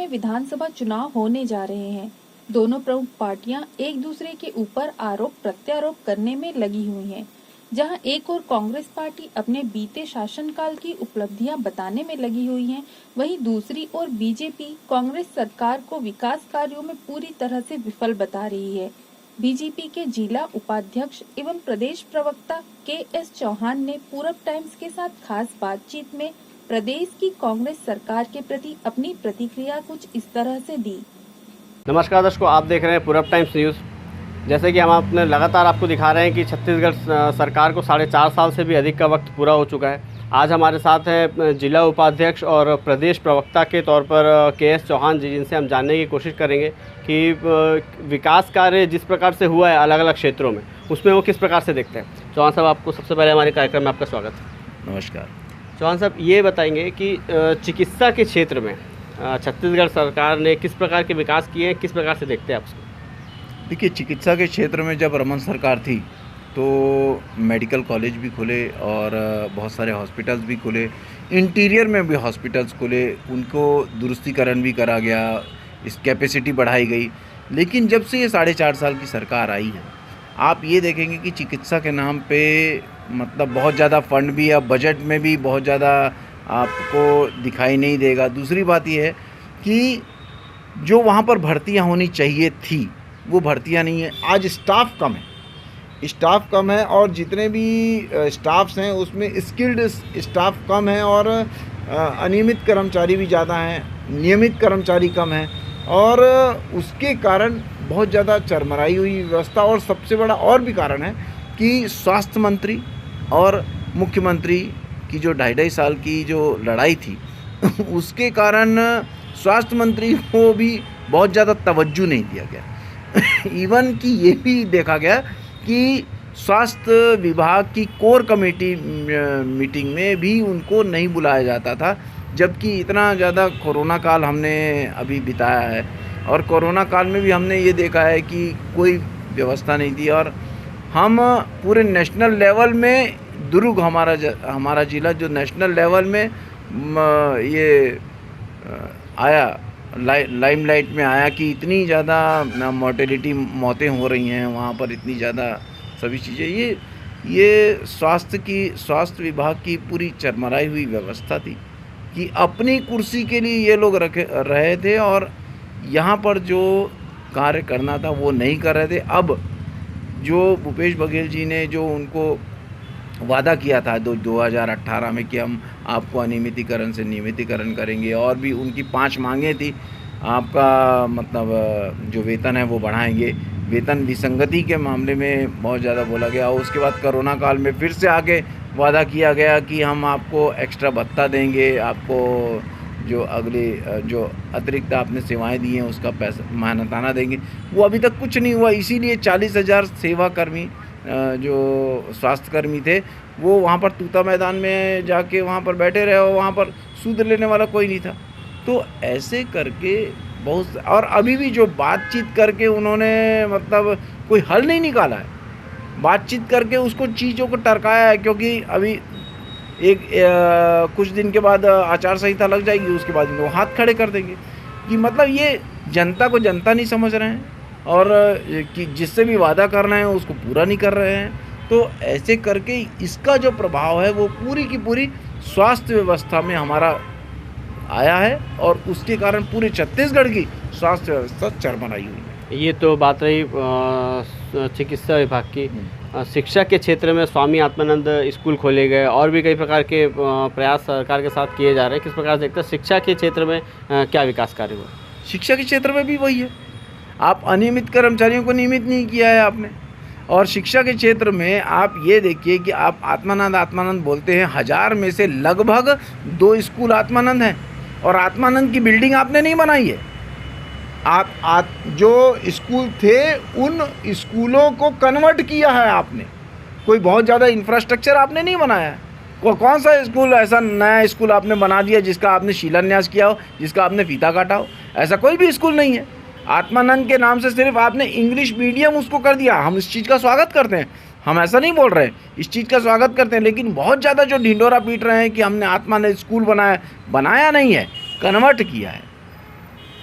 में विधानसभा चुनाव होने जा रहे हैं। दोनों प्रमुख पार्टियां एक दूसरे के ऊपर आरोप प्रत्यारोप करने में लगी हुई हैं। जहां एक और कांग्रेस पार्टी अपने बीते शासनकाल की उपलब्धियां बताने में लगी हुई है, वहीं दूसरी ओर बीजेपी कांग्रेस सरकार को विकास कार्यों में पूरी तरह से विफल बता रही है। बीजेपी के जिला उपाध्यक्ष एवं प्रदेश प्रवक्ता के.एस. चौहान ने पूरब टाइम्स के साथ खास बातचीत में प्रदेश की कांग्रेस सरकार के प्रति अपनी प्रतिक्रिया कुछ इस तरह से दी। नमस्कार दर्शकों, आप देख रहे हैं पूरब टाइम्स न्यूज़। जैसे कि हम अपने लगातार आपको दिखा रहे हैं कि छत्तीसगढ़ सरकार को 4.5 साल से भी अधिक का वक्त पूरा हो चुका है। आज हमारे साथ हैं जिला उपाध्यक्ष और प्रदेश प्रवक्ता के तौर पर के.एस. चौहान जी, जिनसे हम जानने की कोशिश करेंगे कि विकास कार्य जिस प्रकार से हुआ है अलग अलग क्षेत्रों में, उसमें वो किस प्रकार से देखते हैं। चौहान साहब, आपको सबसे पहले हमारे कार्यक्रम में आपका स्वागत है। नमस्कार। चौहान साहब, ये बताएंगे कि चिकित्सा के क्षेत्र में छत्तीसगढ़ सरकार ने किस प्रकार के विकास किए हैं, किस प्रकार से देखते हैं आप उसको? देखिए, चिकित्सा के क्षेत्र में जब रमन सरकार थी तो मेडिकल कॉलेज भी खुले और बहुत सारे हॉस्पिटल्स भी खुले, इंटीरियर में भी हॉस्पिटल्स खुले, उनको दुरुस्तीकरण भी करा गया, इस कैपेसिटी बढ़ाई गई। लेकिन जब से ये 4.5 साल की सरकार आई है, आप ये देखेंगे कि चिकित्सा के नाम पे मतलब बहुत ज़्यादा फंड भी, अब बजट में भी बहुत ज़्यादा आपको दिखाई नहीं देगा। दूसरी बात ये है कि जो वहाँ पर भर्तियाँ होनी चाहिए थी वो भर्तियाँ नहीं है। आज स्टाफ कम है और जितने भी स्टाफ्स हैं उसमें स्किल्ड स्टाफ कम है और अनियमित कर्मचारी भी ज़्यादा हैं, नियमित कर्मचारी कम हैं और उसके कारण बहुत ज़्यादा चरमराई हुई व्यवस्था। और सबसे बड़ा और भी कारण है कि स्वास्थ्य मंत्री और मुख्यमंत्री की जो 2.5 साल की जो लड़ाई थी उसके कारण स्वास्थ्य मंत्री को भी बहुत ज़्यादा तवज्जो नहीं दिया गया। इवन कि ये भी देखा गया कि स्वास्थ्य विभाग की कोर कमेटी मीटिंग में भी उनको नहीं बुलाया जाता था, जबकि इतना ज़्यादा कोरोना काल हमने अभी बिताया है और कोरोना काल में भी हमने ये देखा है कि कोई व्यवस्था नहीं थी। और हम पूरे नेशनल लेवल में दुर्ग हमारा ज़िला जो नेशनल लेवल में ये आया, लाइमलाइट में आया कि इतनी ज़्यादा मोर्टेलिटी मौतें हो रही हैं वहाँ पर, इतनी ज़्यादा सभी चीज़ें, ये स्वास्थ्य विभाग की पूरी चरमराई हुई व्यवस्था थी कि अपनी कुर्सी के लिए ये लोग रहे थे और यहाँ पर जो कार्य करना था वो नहीं कर रहे थे। अब जो भूपेश बघेल जी ने जो उनको वादा किया था 2018 में कि हम आपको अनियमितीकरण से नियमितीकरण करेंगे, और भी उनकी 5 मांगें थी। आपका मतलब जो वेतन है वो बढ़ाएंगे, वेतन विसंगति के मामले में बहुत ज़्यादा बोला गया। और उसके बाद कोरोना काल में फिर से आगे वादा किया गया कि हम आपको एक्स्ट्रा भत्ता देंगे, आपको जो अतिरिक्त आपने सेवाएं दी हैं उसका पैसा मेहनताना देंगे। वो अभी तक कुछ नहीं हुआ। इसीलिए 40,000 सेवाकर्मी जो स्वास्थ्यकर्मी थे वो वहाँ पर तूता मैदान में जाके वहाँ पर बैठे रहे और वहाँ पर सूद लेने वाला कोई नहीं था। तो ऐसे करके बहुत, और अभी भी जो बातचीत करके उन्होंने मतलब कोई हल नहीं निकाला है, बातचीत करके उसको चीज़ों को टरकाया है। क्योंकि अभी कुछ दिन के बाद आचार संहिता लग जाएगी, उसके बाद इनको हाथ खड़े कर देंगे कि मतलब ये जनता को जनता नहीं समझ रहे हैं और कि जिससे भी वादा करना है उसको पूरा नहीं कर रहे हैं। तो ऐसे करके इसका जो प्रभाव है वो पूरी की पूरी स्वास्थ्य व्यवस्था में हमारा आया है और उसके कारण पूरे छत्तीसगढ़ की स्वास्थ्य व्यवस्था चरमराई हुई है। ये तो बात रही चिकित्सा विभाग की। शिक्षा के क्षेत्र में स्वामी आत्मानंद स्कूल खोले गए और भी कई प्रकार के प्रयास सरकार के साथ किए जा रहे हैं। किस प्रकार से देखते हैं शिक्षा के क्षेत्र में क्या विकास कार्य हुआ? शिक्षा के क्षेत्र में भी वही है, आप अनियमित कर्मचारियों को नियमित नहीं किया है आपने। और शिक्षा के क्षेत्र में आप ये देखिए कि आप आत्मानंद बोलते हैं, 1000 में से लगभग 2 स्कूल आत्मानंद हैं और आत्मानंद की बिल्डिंग आपने नहीं बनाई है। आप जो स्कूल थे उन स्कूलों को कन्वर्ट किया है आपने, कोई बहुत ज़्यादा इंफ्रास्ट्रक्चर आपने नहीं बनाया है। कौन सा स्कूल ऐसा नया स्कूल आपने बना दिया जिसका आपने शिलान्यास किया हो, जिसका आपने फीता काटा हो? ऐसा कोई भी स्कूल नहीं है। आत्मानंद के नाम से सिर्फ आपने इंग्लिश मीडियम उसको कर दिया। हम इस चीज़ का स्वागत करते हैं, हम ऐसा नहीं बोल रहे, इस चीज़ का स्वागत करते हैं, लेकिन बहुत ज़्यादा जो ढिंडोरा पीट रहे हैं कि हमने आत्मानंद स्कूल बनाया नहीं है, कन्वर्ट किया है।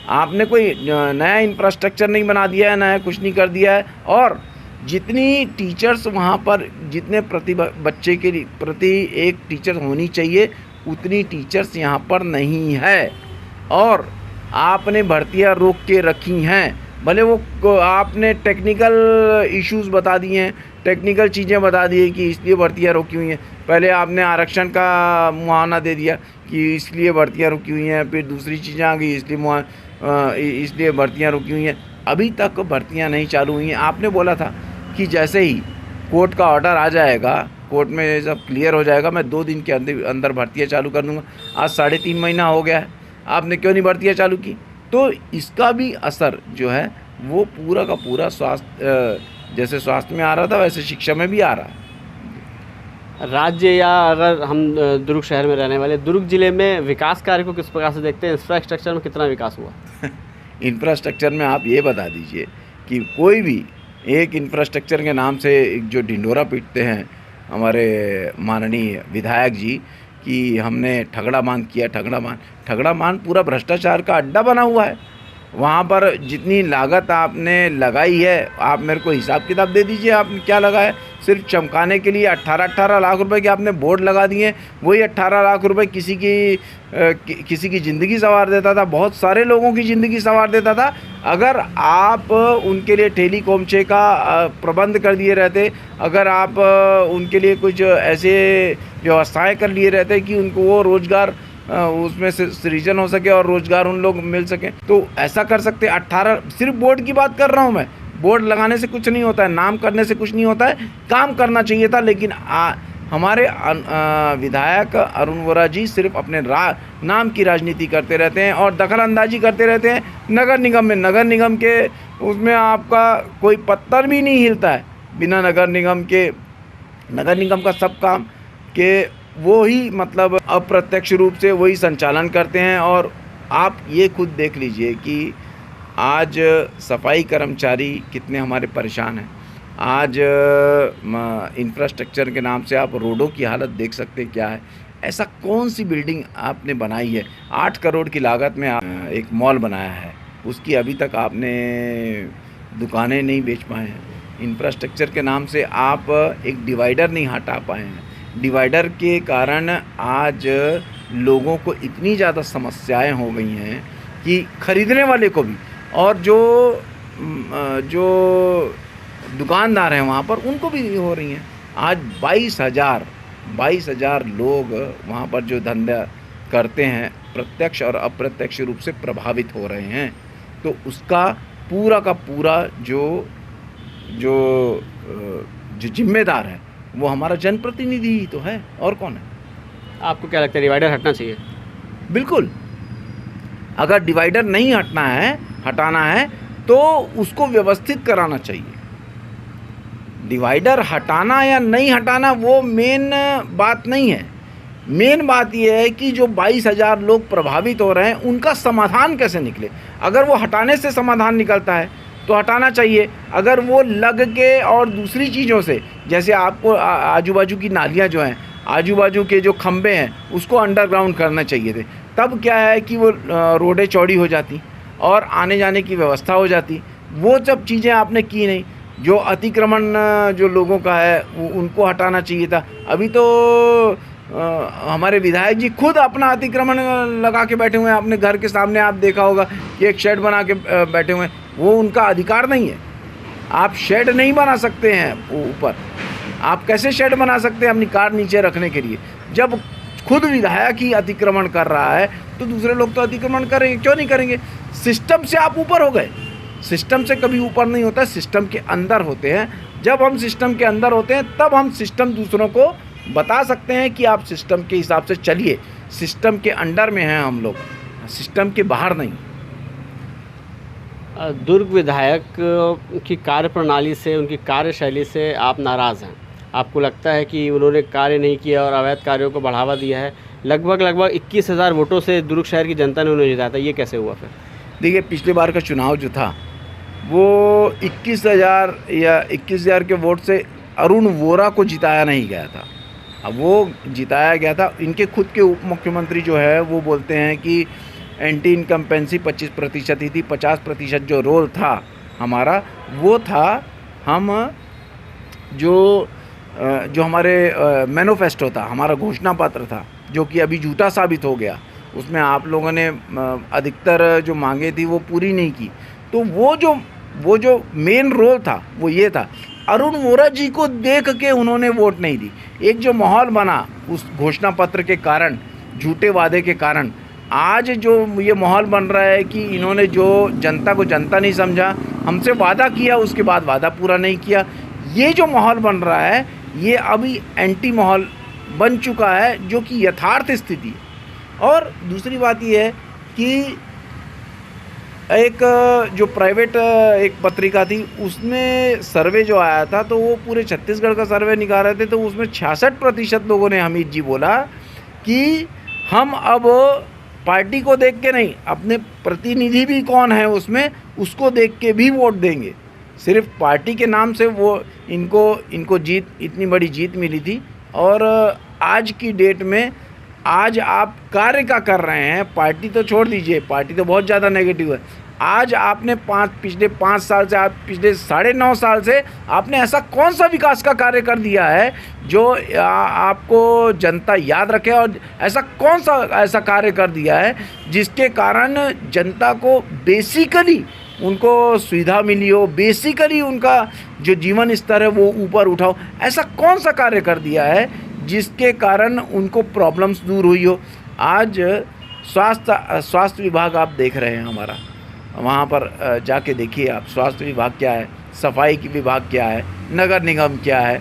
आपने कोई नया इंफ्रास्ट्रक्चर नहीं बना दिया है, नया कुछ नहीं कर दिया है। और जितनी टीचर्स वहाँ पर, जितने बच्चे के प्रति एक टीचर होनी चाहिए, उतनी टीचर्स यहाँ पर नहीं है। और आपने भर्तियाँ रोक के रखी हैं, भले वो आपने टेक्निकल इश्यूज बता दिए हैं, टेक्निकल चीज़ें बता दी कि इसलिए भर्तियाँ रोकी हुई हैं। पहले आपने आरक्षण का मुआवना दे दिया कि इसलिए भर्तियाँ रुकी हुई हैं, फिर दूसरी चीज़ें आ गई इसलिए भर्तियाँ रुकी हुई हैं। अभी तक भर्तियाँ नहीं चालू हुई हैं। आपने बोला था कि जैसे ही कोर्ट का ऑर्डर आ जाएगा, कोर्ट में सब क्लियर हो जाएगा, मैं 2 दिन के अंदर भर्तियाँ चालू कर दूँगा। आज 3.5 महीना हो गया है, आपने क्यों नहीं भर्तियाँ चालू की? तो इसका भी असर जो है वो पूरा का पूरा स्वास्थ्य, जैसे स्वास्थ्य में आ रहा था वैसे शिक्षा में भी आ रहा है। राज्य या अगर हम दुर्ग शहर में रहने वाले, दुर्ग जिले में विकास कार्य को किस प्रकार से देखते हैं? इंफ्रास्ट्रक्चर में कितना विकास हुआ? इंफ्रास्ट्रक्चर में आप ये बता दीजिए कि कोई भी एक इंफ्रास्ट्रक्चर के नाम से जो ढिंढोरा पीटते हैं हमारे माननीय विधायक जी कि हमने ठगड़ा बांध किया। ठगड़ा बांध पूरा भ्रष्टाचार का अड्डा बना हुआ है। वहाँ पर जितनी लागत आपने लगाई है, आप मेरे को हिसाब किताब दे दीजिए, आपने क्या लगाया। सिर्फ चमकाने के लिए 18 लाख रुपए के आपने बोर्ड लगा दिए। वही 18 लाख रुपए किसी की ज़िंदगी संवार देता था, बहुत सारे लोगों की ज़िंदगी संवार देता था। अगर आप उनके लिए टेलीकॉम का प्रबंध कर दिए रहते, अगर आप उनके लिए कुछ ऐसे व्यवस्थाएं कर लिए रहते कि उनको वो रोज़गार उसमें से सृजन हो सके और रोज़गार उन लोग मिल सके, तो ऐसा कर सकते। 18 सिर्फ बोर्ड की बात कर रहा हूँ मैं। बोर्ड लगाने से कुछ नहीं होता है, नाम करने से कुछ नहीं होता है, काम करना चाहिए था। लेकिन हमारे विधायक अरुण वोरा जी सिर्फ अपने नाम की राजनीति करते रहते हैं और दखल अंदाजी करते रहते हैं। नगर निगम के उसमें आपका कोई पत्थर भी नहीं हिलता है बिना नगर निगम का सब काम के वो ही मतलब अप्रत्यक्ष रूप से वही संचालन करते हैं। और आप ये खुद देख लीजिए कि आज सफाई कर्मचारी कितने हमारे परेशान हैं। आज इंफ्रास्ट्रक्चर के नाम से आप रोडों की हालत देख सकते हैं क्या है। ऐसा कौन सी बिल्डिंग आपने बनाई है? 8 करोड़ की लागत में एक मॉल बनाया है, उसकी अभी तक आपने दुकानें नहीं बेच पाए हैं। इंफ्रास्ट्रक्चर के नाम से आप एक डिवाइडर नहीं हटा पाए हैं। डिवाइडर के कारण आज लोगों को इतनी ज़्यादा समस्याएं हो गई हैं कि खरीदने वाले को भी और जो दुकानदार हैं वहाँ पर उनको भी हो रही हैं। आज 22,000 लोग वहाँ पर जो धंधा करते हैं प्रत्यक्ष और अप्रत्यक्ष रूप से प्रभावित हो रहे हैं। तो उसका पूरा का पूरा जो जिम्मेदार है वो हमारा जनप्रतिनिधि ही तो है, और कौन है? आपको क्या लगता है डिवाइडर हटना चाहिए? बिल्कुल। अगर डिवाइडर नहीं हटाना है तो उसको व्यवस्थित कराना चाहिए। डिवाइडर हटाना या नहीं हटाना वो मेन बात नहीं है। मेन बात यह है कि जो 22,000 लोग प्रभावित हो रहे हैं उनका समाधान कैसे निकले। अगर वो हटाने से समाधान निकलता है तो हटाना चाहिए। अगर वो लग के और दूसरी चीज़ों से, जैसे आपको आजू बाजू की नालियाँ जो हैं, आजू बाजू के जो खंबे हैं, उसको अंडरग्राउंड करना चाहिए थे। तब क्या है कि वो रोडें चौड़ी हो जाती और आने जाने की व्यवस्था हो जाती। वो सब चीज़ें आपने की नहीं। जो अतिक्रमण जो लोगों का है वो उनको हटाना चाहिए था। अभी तो हमारे विधायक जी खुद अपना अतिक्रमण लगा के बैठे हुए हैं। अपने घर के सामने आप देखा होगा कि एक शेड बना के बैठे हुए हैं। वो उनका अधिकार नहीं है। आप शेड नहीं बना सकते हैं ऊपर। आप कैसे शेड बना सकते हैं अपनी कार नीचे रखने के लिए? जब खुद विधायक ही अतिक्रमण कर रहा है तो दूसरे लोग तो अतिक्रमण करेंगे, क्यों नहीं करेंगे? सिस्टम से आप ऊपर हो गए। सिस्टम से कभी ऊपर नहीं होता, सिस्टम के अंदर होते हैं। जब हम सिस्टम के अंदर होते हैं तब हम सिस्टम दूसरों को बता सकते हैं कि आप सिस्टम के हिसाब से चलिए। सिस्टम के अंडर में हैं हम लोग, सिस्टम के बाहर नहीं। दुर्ग विधायक की कार्यप्रणाली से, उनकी कार्यशैली से आप नाराज़ हैं? आपको लगता है कि उन्होंने कार्य नहीं किया और अवैध कार्यों को बढ़ावा दिया है? लगभग 21,000 वोटों से दुर्ग शहर की जनता ने उन्हें जिताया था, ये कैसे हुआ फिर? देखिए, पिछले बार का चुनाव जो था वो 21,000 के वोट से अरुण वोरा को जिताया नहीं गया था। अब वो जिताया गया था। इनके खुद के उप मुख्यमंत्री जो है वो बोलते हैं कि एंटी इनकम्पेंसी 25% ही थी। 50% जो रोल था हमारा वो था हम जो हमारे मैनिफेस्टो था, हमारा घोषणा पत्र था, जो कि अभी झूठा साबित हो गया। उसमें आप लोगों ने अधिकतर जो मांगे थी वो पूरी नहीं की। तो वो जो मेन रोल था वो ये था। अरुण वोरा जी को देख के उन्होंने वोट नहीं दी। एक जो माहौल बना उस घोषणा पत्र के कारण, झूठे वादे के कारण, आज जो ये माहौल बन रहा है कि इन्होंने जो जनता को जनता नहीं समझा, हमसे वादा किया उसके बाद वादा पूरा नहीं किया, ये जो माहौल बन रहा है ये अभी एंटी माहौल बन चुका है, जो कि यथार्थ स्थिति है। और दूसरी बात ये है कि एक जो प्राइवेट एक पत्रिका थी उसमें सर्वे जो आया था, तो वो पूरे छत्तीसगढ़ का सर्वे निकाल रहे थे, तो उसमें 66% लोगों ने हमीद जी बोला कि हम अब पार्टी को देख के नहीं, अपने प्रतिनिधि भी कौन है उसमें उसको देख के भी वोट देंगे। सिर्फ पार्टी के नाम से वो इनको जीत, इतनी बड़ी जीत मिली थी। और आज की डेट में आज आप कार्य का कर रहे हैं, पार्टी तो छोड़ दीजिए, पार्टी तो बहुत ज़्यादा नेगेटिव है। आज आपने पिछले 5 साल से, आप पिछले 9.5 साल से आपने ऐसा कौन सा विकास का कार्य कर दिया है जो आपको जनता याद रखे, और ऐसा कौन सा ऐसा कार्य कर दिया है जिसके कारण जनता को बेसिकली उनको सुविधा मिली हो, बेसिकली उनका जो जीवन स्तर है वो ऊपर उठाओ। ऐसा कौन सा कार्य कर दिया है जिसके कारण उनको प्रॉब्लम्स दूर हुई हो। आज स्वास्थ्य विभाग आप देख रहे हैं हमारा, वहाँ पर जाके देखिए आप, स्वास्थ्य विभाग क्या है, सफाई की विभाग क्या है, नगर निगम क्या है।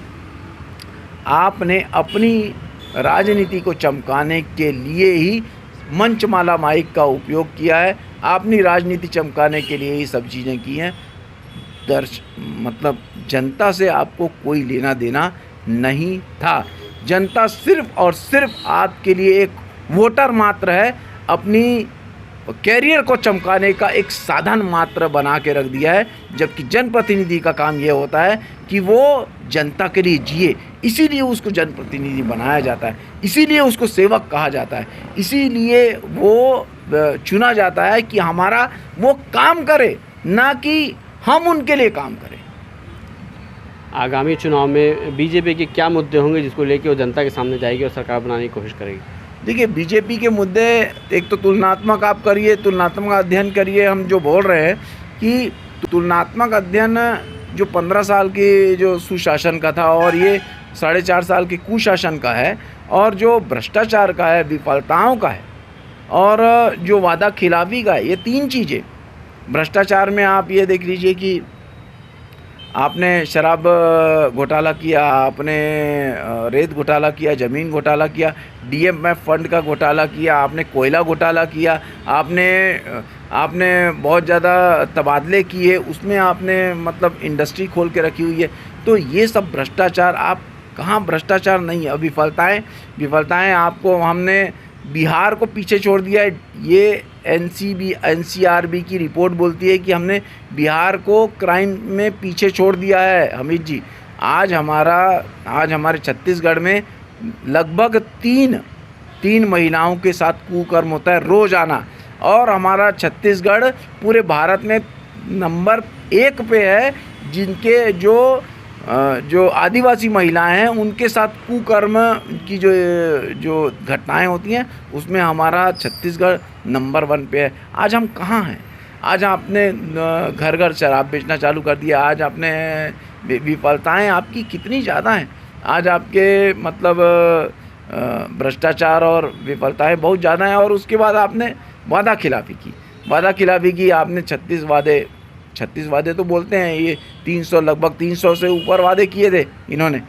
आपने अपनी राजनीति को चमकाने के लिए ही मंचमाला माइक का उपयोग किया है, आपने राजनीति चमकाने के लिए ही सब चीज़ें की हैं। मतलब जनता से आपको कोई लेना देना नहीं था। जनता सिर्फ और सिर्फ आपके लिए एक वोटर मात्र है, अपनी कैरियर को चमकाने का एक साधन मात्र बना के रख दिया है। जबकि जनप्रतिनिधि का काम ये होता है कि वो जनता के लिए जिए, इसीलिए उसको जनप्रतिनिधि बनाया जाता है, इसीलिए उसको सेवक कहा जाता है, इसीलिए वो चुना जाता है कि हमारा वो काम करे, ना कि हम उनके लिए काम करें। आगामी चुनाव में बीजेपी के क्या मुद्दे होंगे जिसको लेके वो जनता के सामने जाएगी और सरकार बनाने की कोशिश करेगी? देखिए, बीजेपी के मुद्दे, एक तो तुलनात्मक आप करिए, तुलनात्मक अध्ययन करिए। हम जो बोल रहे हैं कि तुलनात्मक अध्ययन जो 15 साल की जो सुशासन का था और ये 4.5 साल के कुशासन का है, और जो भ्रष्टाचार का है, विफलताओं का है, और जो वादा खिलाफी का है, ये 3 चीज़ें। भ्रष्टाचार में आप ये देख लीजिए कि आपने शराब घोटाला किया, आपने रेत घोटाला किया, ज़मीन घोटाला किया, डीएमएफ फंड का घोटाला किया, आपने कोयला घोटाला किया, आपने बहुत ज़्यादा तबादले किए, उसमें आपने मतलब इंडस्ट्री खोल के रखी हुई है। तो ये सब भ्रष्टाचार, आप कहाँ भ्रष्टाचार नहीं है। विफलताएँ आपको, हमने बिहार को पीछे छोड़ दिया है। ये एनसीआरबी की रिपोर्ट बोलती है कि हमने बिहार को क्राइम में पीछे छोड़ दिया है। हमीद जी, आज हमारे छत्तीसगढ़ में लगभग तीन महिलाओं के साथ कुकर्म होता है रोज़ाना, और हमारा छत्तीसगढ़ पूरे भारत में नंबर 1 पे है जिनके जो आदिवासी महिलाएं हैं उनके साथ कुकर्म की जो घटनाएं होती हैं, उसमें हमारा छत्तीसगढ़ नंबर 1 पे है। आज हम कहाँ हैं? आज आपने घर घर शराब बेचना चालू कर दिया। आज आपने विफलताएं आपकी कितनी ज़्यादा हैं। आज आपके मतलब भ्रष्टाचार और विफलताएं बहुत ज़्यादा हैं। और उसके बाद आपने वादा खिलाफी की आपने 36 वादे तो बोलते हैं, ये 300 लगभग 300 से ऊपर वादे किए थे इन्होंने,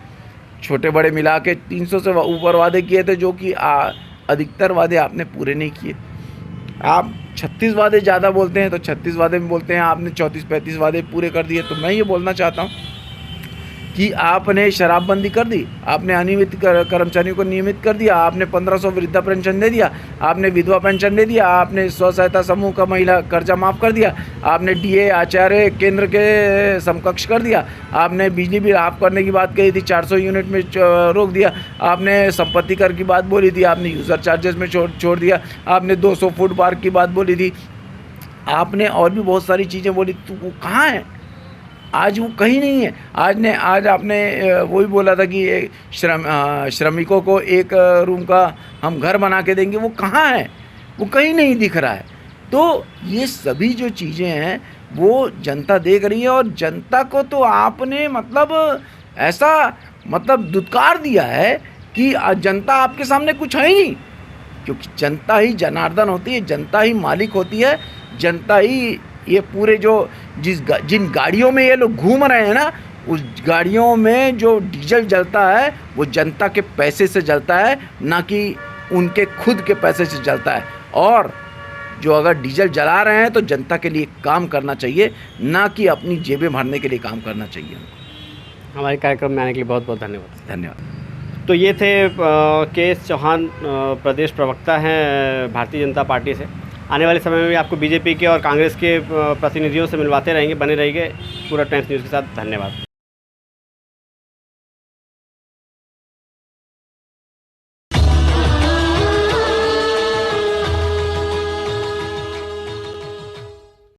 छोटे बड़े मिला के 300 से ऊपर वादे किए थे, जो कि अधिकतर वादे आपने पूरे नहीं किए। आप 36 वादे ज़्यादा बोलते हैं तो 36 वादे में बोलते हैं आपने 34-35 वादे पूरे कर दिए। तो मैं ये बोलना चाहता हूँ कि आपने शराबबंदी कर दी, आपने अनियमित कर्मचारियों को नियमित कर दिया, आपने 1500 वृद्धा पेंशन दे दिया, आपने विधवा पेंशन दे दिया, आपने स्व सहायता समूह का महिला कर्जा माफ़ कर दिया, आपने डीए आचार्य केंद्र के समकक्ष कर दिया, आपने बिजली बिल हाफ करने की बात कही थी, 400 यूनिट में रोक दिया, आपने संपत्ति कर की बात बोली थी, आपने यूज़र चार्जेस में छोड़ दिया, आपने 200 फुट पार्क की बात बोली थी, आपने और भी बहुत सारी चीज़ें बोली। तो वो कहाँ है? आज वो कहीं नहीं है। आज आपने वही बोला था कि श्रमिकों को एक रूम का हम घर बना के देंगे, वो कहाँ है? वो कहीं नहीं दिख रहा है। तो ये सभी जो चीज़ें हैं वो जनता देख रही है, और जनता को तो आपने मतलब ऐसा मतलब दुत्कार दिया है कि जनता आपके सामने कुछ है ही नहीं, क्योंकि जनता ही जनार्दन होती है, जनता ही मालिक होती है, जनता ही ये पूरे जो जिन गाड़ियों में ये लोग घूम रहे हैं ना, उस गाड़ियों में जो डीजल जलता है वो जनता के पैसे से जलता है, ना कि उनके खुद के पैसे से जलता है। और जो अगर डीजल जला रहे हैं तो जनता के लिए काम करना चाहिए, ना कि अपनी जेबें भरने के लिए काम करना चाहिए। हमारे कार्यक्रम में आने के लिए बहुत बहुत धन्यवाद। धन्यवाद। तो ये थे के.एस. चौहान, प्रदेश प्रवक्ता हैं भारतीय जनता पार्टी से। आने वाले समय में भी आपको बीजेपी के और कांग्रेस के प्रतिनिधियों से मिलवाते रहेंगे। बने रहिए पूरब टाइम्स न्यूज़ के साथ। धन्यवाद।